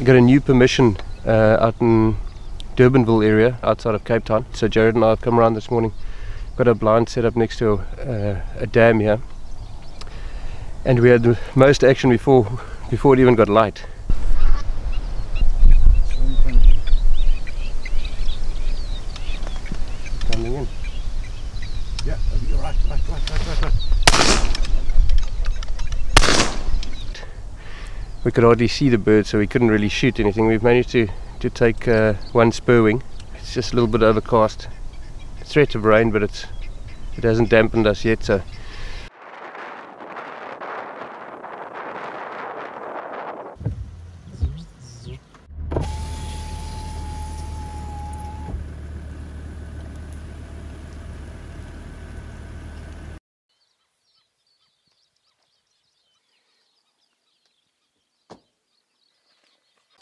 got a new permission out in Durbanville area outside of Cape Town. So Jared and I have come around this morning, got a blind set up next to a dam here, and we had the most action before it even got light. Coming in. Yeah, you're right. We could hardly see the bird, so we couldn't really shoot anything. We've managed to take one spur wing. It's just a little bit overcast. Threat of rain, but it hasn't dampened us yet. So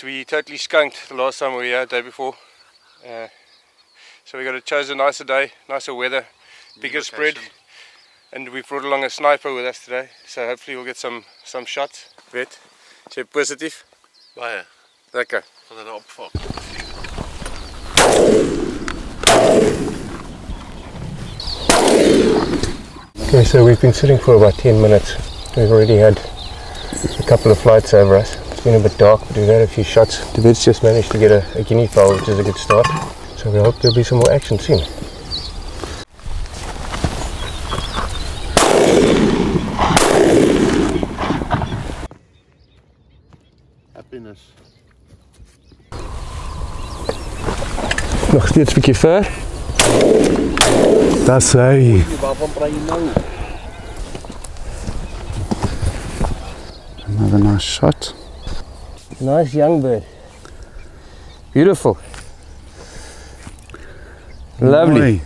we totally skunked the last time we were here, the day before. So we got to choose a nicer day, nicer weather, bigger spread, and we brought along a sniper with us today. So hopefully we'll get some shots. Vet, is jy positief? Baie. Lekker. Van 'n opvang. Okay, so we've been sitting for about 10 minutes. We've already had a couple of flights over us. It's been a bit dark, but we've had a few shots. The vet's just managed to get a guinea fowl, which is a good start. So we hope there'll be some more action soon. Happiness. Nog steeds 'n bietjie ver. That's hy. Another nice shot. Nice young bird. Beautiful. Lovely.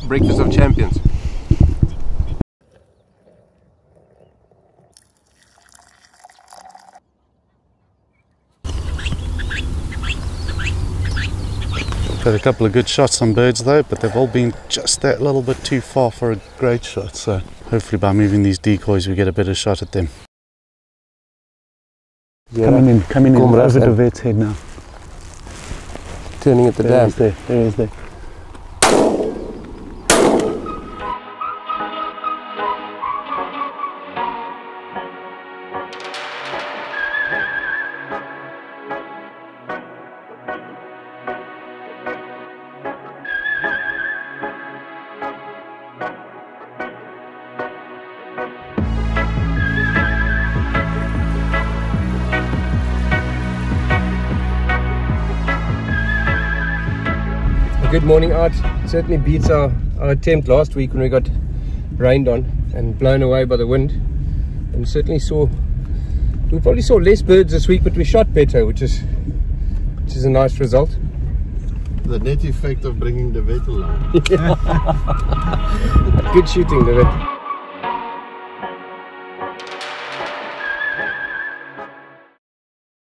Breakfast of champions. Had a couple of good shots on birds though, but they've all been just that little bit too far for a great shot, so hopefully by moving these decoys we get a better shot at them. Yeah. Coming in over the vet's head now. Turning at the dam. There he is there. Good morning out. Certainly beats our attempt last week when we got rained on and blown away by the wind, and certainly we probably saw less birds this week, but we shot better, which is a nice result. The net effect of bringing the vet along. Good shooting, the vet.